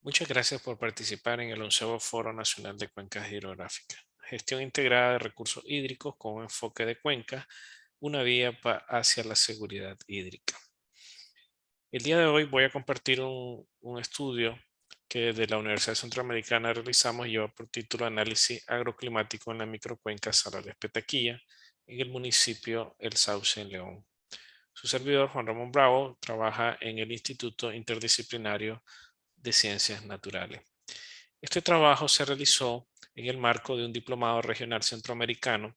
Muchas gracias por participar en el 11º Foro Nacional de Cuencas Hidrográficas. Gestión integrada de recursos hídricos con un enfoque de cuenca, una vía hacia la seguridad hídrica. El día de hoy voy a compartir un estudio que de la Universidad Centroamericana realizamos y lleva por título Análisis agroclimático en la microcuenca Salales Petaquilla en el municipio El Sauce en León. Su servidor, Juan Ramón Bravo, trabaja en el Instituto Interdisciplinario de Ciencias Naturales. Este trabajo se realizó en el marco de un diplomado regional centroamericano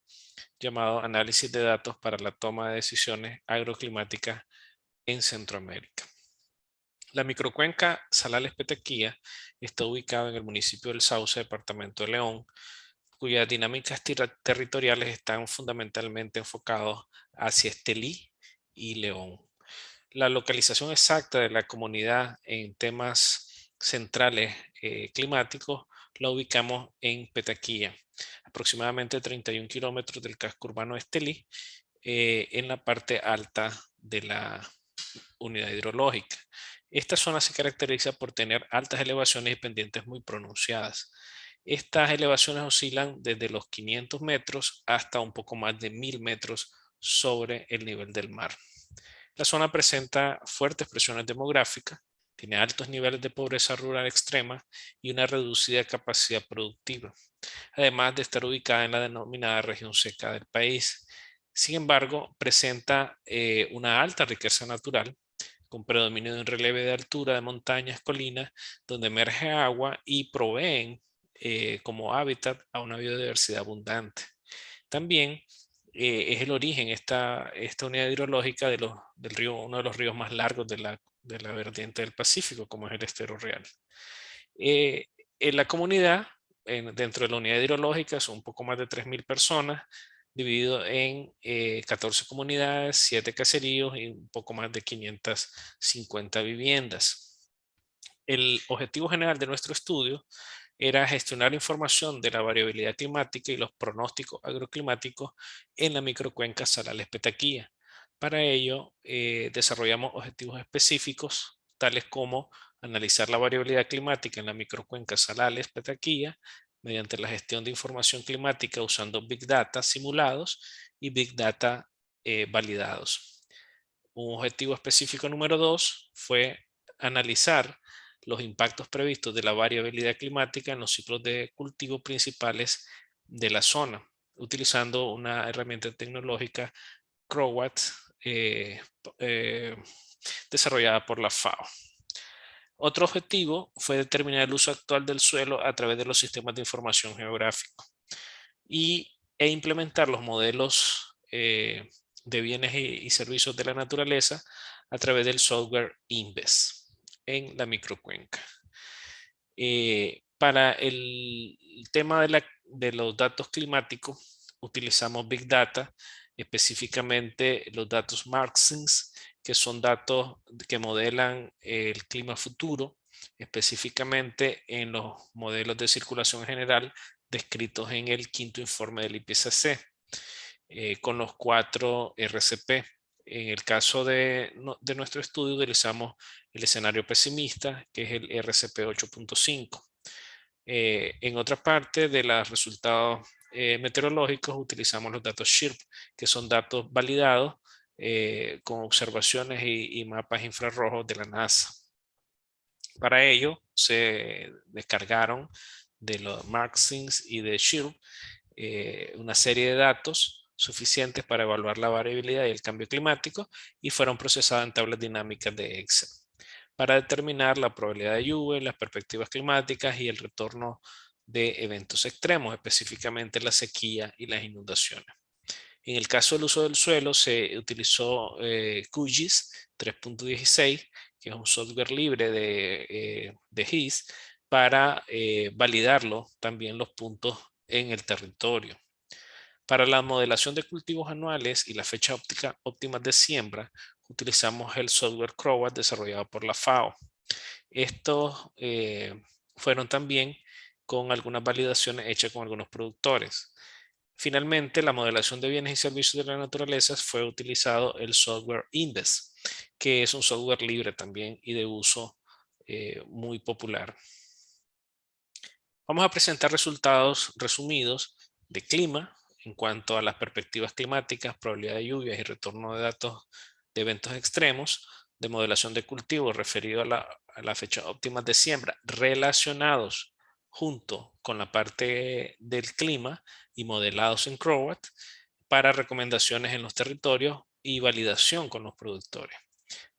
llamado Análisis de datos para la toma de decisiones agroclimáticas en Centroamérica. La microcuenca Salales-Petaquilla está ubicada en el municipio del Sauce, departamento de León, cuyas dinámicas territoriales están fundamentalmente enfocados hacia Estelí y León. La localización exacta de la comunidad en temas centrales climáticos la ubicamos en Petaquilla, aproximadamente 31 kilómetros del casco urbano de Estelí, en la parte alta de la unidad hidrológica. Esta zona se caracteriza por tener altas elevaciones y pendientes muy pronunciadas. Estas elevaciones oscilan desde los 500 metros hasta un poco más de 1000 metros sobre el nivel del mar. La zona presenta fuertes presiones demográficas, tiene altos niveles de pobreza rural extrema y una reducida capacidad productiva, además de estar ubicada en la denominada región seca del país. Sin embargo, presenta una alta riqueza natural, con predominio de un relieve de altura de montañas, colinas, donde emerge agua y proveen como hábitat a una biodiversidad abundante. También es el origen, esta unidad hidrológica del río, uno de los ríos más largos de la vertiente del Pacífico, como es el Estero Real. En la comunidad, dentro de la unidad hidrológica, son un poco más de 3000 personas, dividido en 14 comunidades, 7 caseríos y un poco más de 550 viviendas. El objetivo general de nuestro estudio era gestionar información de la variabilidad climática y los pronósticos agroclimáticos en la microcuenca Salales-Petaquilla. Para ello, desarrollamos objetivos específicos, tales como analizar la variabilidad climática en la microcuenca Salales-Petaquilla mediante la gestión de información climática usando Big Data simulados y Big Data validados. Un objetivo específico número 2 fue analizar los impactos previstos de la variabilidad climática en los ciclos de cultivo principales de la zona, utilizando una herramienta tecnológica CROWAT eh, desarrollada por la FAO. Otro objetivo fue determinar el uso actual del suelo a través de los sistemas de información geográfico e implementar los modelos de bienes y servicios de la naturaleza a través del software Inves en la microcuenca. Para el tema de los datos climáticos, utilizamos Big Data, específicamente los datos Marxins, que son datos que modelan el clima futuro, específicamente en los modelos de circulación general descritos en el quinto informe del IPCC, con los 4 RCP. En el caso de nuestro estudio utilizamos el escenario pesimista, que es el RCP 8.5. En otra parte de los resultados meteorológicos utilizamos los datos SHIRP, que son datos validados con observaciones y mapas infrarrojos de la NASA. Para ello se descargaron de los Marxins y de SHIRP una serie de datos suficientes para evaluar la variabilidad y el cambio climático y fueron procesados en tablas dinámicas de Excel para determinar la probabilidad de lluvia, las perspectivas climáticas y el retorno de eventos extremos, específicamente la sequía y las inundaciones. En el caso del uso del suelo se utilizó QGIS 3.16, que es un software libre de GIS, para validarlo también los puntos en el territorio. Para la modelación de cultivos anuales y la fecha óptima de siembra, utilizamos el software CROWAT desarrollado por la FAO. Estos fueron también con algunas validaciones hechas con algunos productores. Finalmente, la modelación de bienes y servicios de la naturaleza fue utilizado el software Indes, que es un software libre también y de uso muy popular. Vamos a presentar resultados resumidos de clima en cuanto a las perspectivas climáticas, probabilidad de lluvias y retorno de datos de eventos extremos, de modelación de cultivo referido a la fecha óptima de siembra, relacionados junto con la parte del clima y modelados en CROAT, para recomendaciones en los territorios y validación con los productores.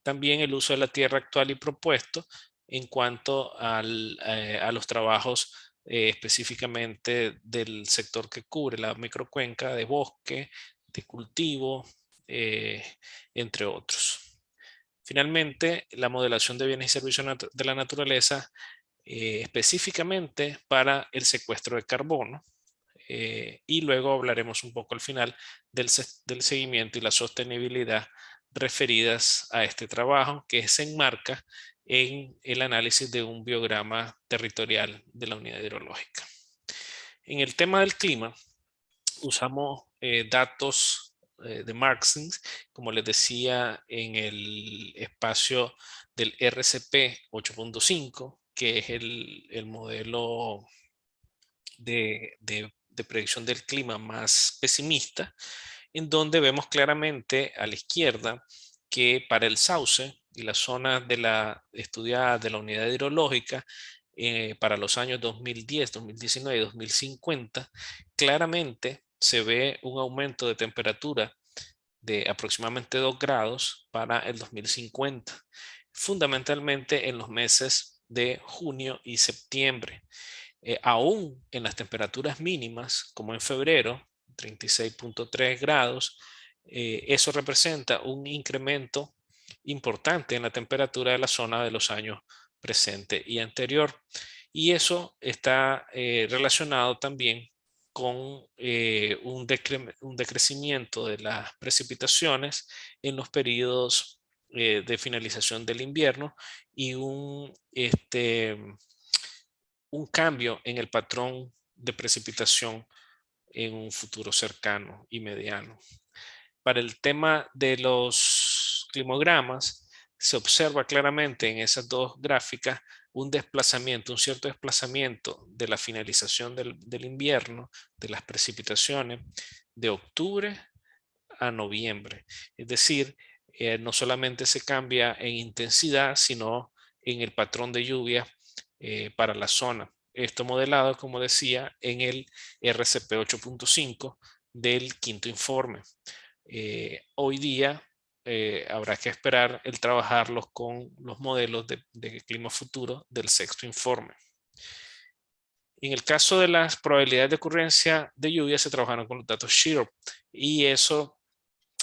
También el uso de la tierra actual y propuesto en cuanto a los trabajos específicamente del sector que cubre la microcuenca de bosque, de cultivo, entre otros. Finalmente, la modelación de bienes y servicios de la naturaleza, específicamente para el secuestro de carbono. Y luego hablaremos un poco al final del seguimiento y la sostenibilidad referidas a este trabajo, que se enmarca en el análisis de un biograma territorial de la unidad hidrológica. En el tema del clima, usamos datos de Marxins, como les decía, en el espacio del RCP 8.5, que es el modelo de predicción del clima más pesimista, en donde vemos claramente a la izquierda que para el sauce y la zona de la estudiada de la unidad hidrológica, para los años 2010, 2019 y 2050, claramente se ve un aumento de temperatura de aproximadamente 2 grados para el 2050, fundamentalmente en los meses de junio y septiembre. Aún en las temperaturas mínimas, como en febrero, 36.3 grados, eso representa un incremento importante en la temperatura de la zona de los años presente y anterior. Y eso está relacionado también con un decrecimiento de las precipitaciones en los periodos de finalización del invierno y un cambio en el patrón de precipitación en un futuro cercano y mediano. Para el tema de los climogramas, se observa claramente en esas dos gráficas un desplazamiento, un cierto desplazamiento de la finalización del invierno, de las precipitaciones, de octubre a noviembre. Es decir, no solamente se cambia en intensidad, sino en el patrón de lluvia para la zona. Esto modelado, como decía, en el RCP 8.5 del quinto informe. Hoy día habrá que esperar el trabajarlos con los modelos de clima futuro del sexto informe. En el caso de las probabilidades de ocurrencia de lluvia, se trabajaron con los datos SHIRP, y esos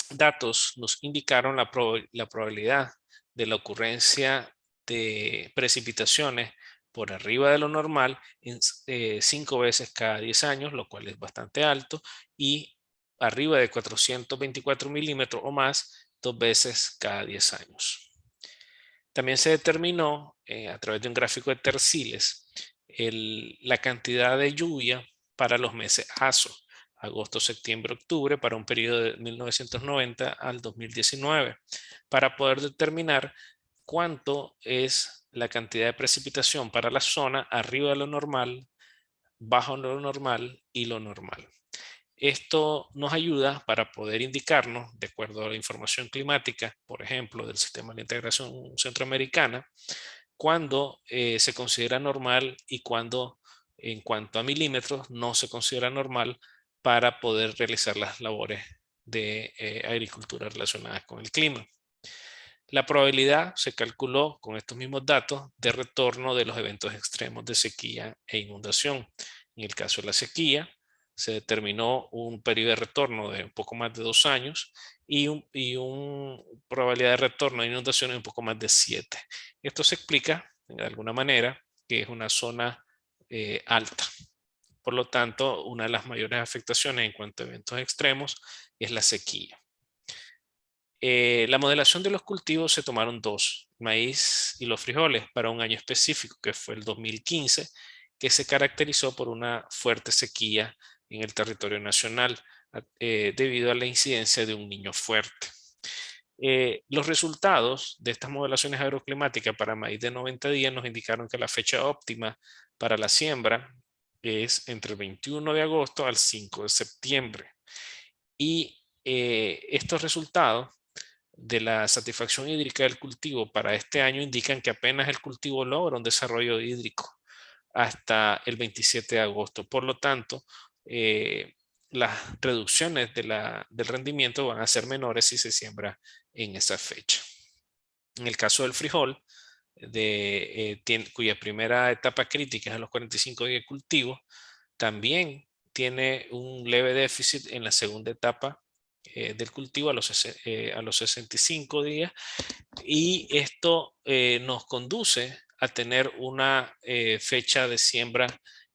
datos nos indicaron la probabilidad de la ocurrencia de precipitaciones por arriba de lo normal en 5 veces cada 10 años, lo cual es bastante alto, y arriba de 424 milímetros o más 2 veces cada 10 años. También se determinó a través de un gráfico de terciles la cantidad de lluvia para los meses ASO, agosto, septiembre, octubre, para un periodo de 1990 al 2019, para poder determinar cuánto es la cantidad de precipitación para la zona arriba de lo normal, bajo lo normal y lo normal. Esto nos ayuda para poder indicarnos, de acuerdo a la información climática, por ejemplo, del Sistema de Integración Centroamericana, cuándo se considera normal y cuándo, en cuanto a milímetros, no se considera normal, para poder realizar las labores de agricultura relacionadas con el clima. La probabilidad se calculó con estos mismos datos de retorno de los eventos extremos de sequía e inundación. En el caso de la sequía, se determinó un periodo de retorno de un poco más de 2 años y una probabilidad de retorno de inundación de un poco más de 7. Esto se explica de alguna manera que es una zona alta. Por lo tanto, una de las mayores afectaciones en cuanto a eventos extremos es la sequía. La modelación de los cultivos se tomaron dos: maíz y los frijoles, para un año específico que fue el 2015, que se caracterizó por una fuerte sequía en el territorio nacional debido a la incidencia de un niño fuerte. Los resultados de estas modelaciones agroclimáticas para maíz de 90 días nos indicaron que la fecha óptima para la siembra es entre el 21 de agosto al 5 de septiembre. Y estos resultados de la satisfacción hídrica del cultivo para este año indican que apenas el cultivo logra un desarrollo hídrico hasta el 27 de agosto. Por lo tanto, las reducciones del rendimiento van a ser menores si se siembra en esa fecha. En el caso del frijol, cuya primera etapa crítica es a los 45 días de cultivo, también tiene un leve déficit en la segunda etapa del cultivo a los 65 días, y esto nos conduce a tener una fecha de siembra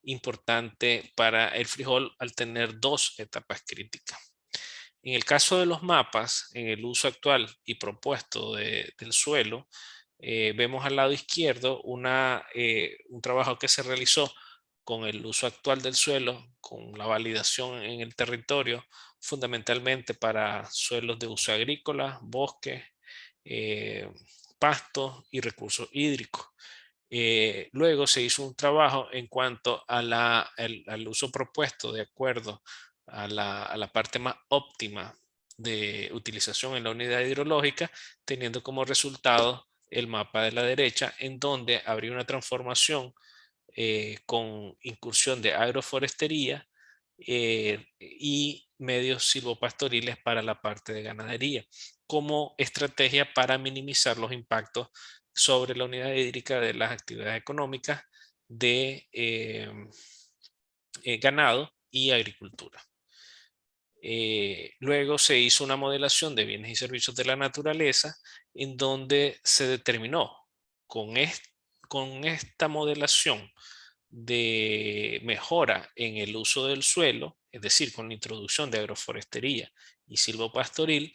importante para el frijol al tener dos etapas críticas. En el caso de los mapas, en el uso actual y propuesto del suelo, vemos al lado izquierdo un trabajo que se realizó con el uso actual del suelo, con la validación en el territorio, fundamentalmente para suelos de uso agrícola, bosques, pastos y recursos hídricos. Luego se hizo un trabajo en cuanto al uso propuesto de acuerdo a la parte más óptima de utilización en la unidad hidrológica, teniendo como resultado el mapa de la derecha, en donde habría una transformación con incursión de agroforestería y medios silvopastoriles para la parte de ganadería, como estrategia para minimizar los impactos sobre la unidad hídrica de las actividades económicas de ganado y agricultura. Luego se hizo una modelación de bienes y servicios de la naturaleza, en donde se determinó con esta modelación de mejora en el uso del suelo, es decir, con la introducción de agroforestería y silvopastoril,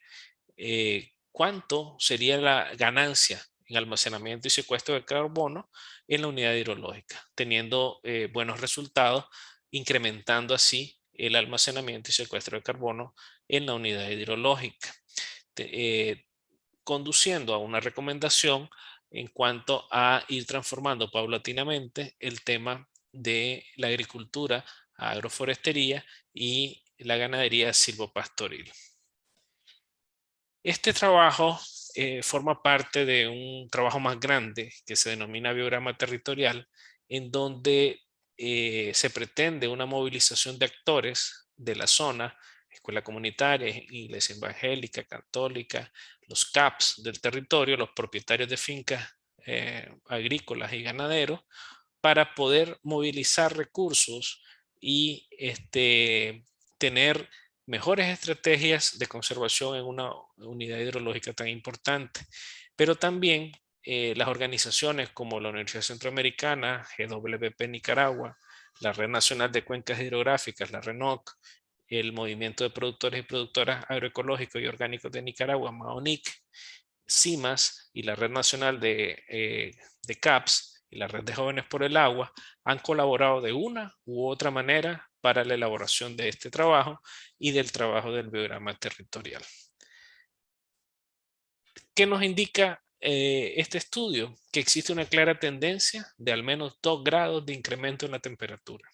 cuánto sería la ganancia en almacenamiento y secuestro de carbono en la unidad hidrológica, teniendo buenos resultados, incrementando así el almacenamiento y secuestro de carbono en la unidad hidrológica, conduciendo a una recomendación en cuanto a ir transformando paulatinamente el tema de la agricultura a agroforestería y la ganadería silvopastoril. Este trabajo forma parte de un trabajo más grande que se denomina biograma territorial, en donde se pretende una movilización de actores de la zona, escuela comunitaria, iglesia evangélica, católica, los CAPs del territorio, los propietarios de fincas agrícolas y ganaderos, para poder movilizar recursos y tener mejores estrategias de conservación en una unidad hidrológica tan importante. Pero también las organizaciones como la Universidad Centroamericana, GWP Nicaragua, la Red Nacional de Cuencas Hidrográficas, la RENOC, el Movimiento de Productores y Productoras Agroecológicos y Orgánicos de Nicaragua, MAONIC, CIMAS y la Red Nacional de CAPS y la Red de Jóvenes por el Agua han colaborado de una u otra manera para la elaboración de este trabajo y del trabajo del biograma territorial. ¿Qué nos indica este estudio? Que existe una clara tendencia de al menos 2 grados de incremento en la temperatura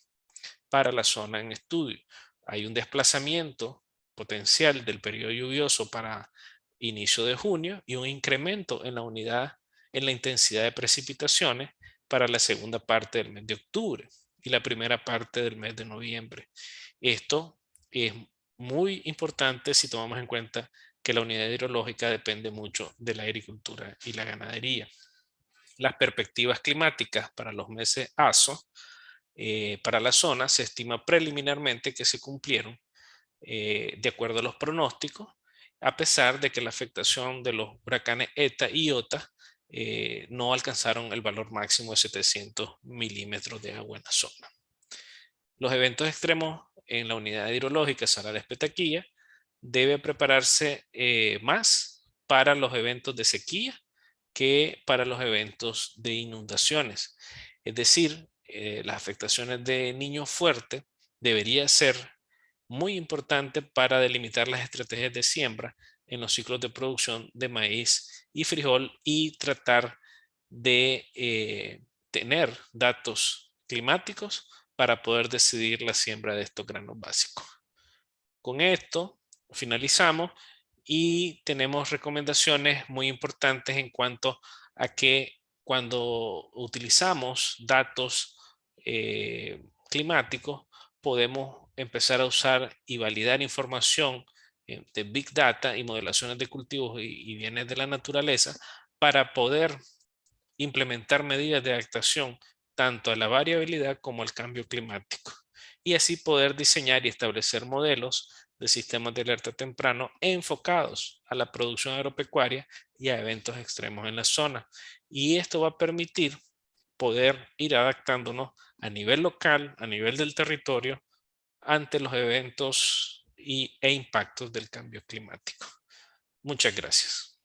para la zona en estudio. Hay un desplazamiento potencial del periodo lluvioso para inicio de junio y un incremento en la intensidad de precipitaciones para la segunda parte del mes de octubre y la primera parte del mes de noviembre. Esto es muy importante si tomamos en cuenta que la unidad hidrológica depende mucho de la agricultura y la ganadería. Las perspectivas climáticas para los meses ASO para la zona se estima preliminarmente que se cumplieron de acuerdo a los pronósticos, a pesar de que la afectación de los huracanes ETA y IOTA no alcanzaron el valor máximo de 700 milímetros de agua en la zona. Los eventos extremos en la unidad hidrológica Salares-Petaquilla debe prepararse más para los eventos de sequía que para los eventos de inundaciones. Es decir, las afectaciones de niño fuerte debería ser muy importante para delimitar las estrategias de siembra en los ciclos de producción de maíz y frijol y tratar de tener datos climáticos para poder decidir la siembra de estos granos básicos. Con esto finalizamos y tenemos recomendaciones muy importantes en cuanto a que cuando utilizamos datos climáticos podemos empezar a usar y validar información de Big Data y modelaciones de cultivos y bienes de la naturaleza para poder implementar medidas de adaptación tanto a la variabilidad como al cambio climático y así poder diseñar y establecer modelos de sistemas de alerta temprano enfocados a la producción agropecuaria y a eventos extremos en la zona. Y esto va a permitir poder ir adaptándonos a nivel local, a nivel del territorio, ante los eventos e impactos del cambio climático. Muchas gracias.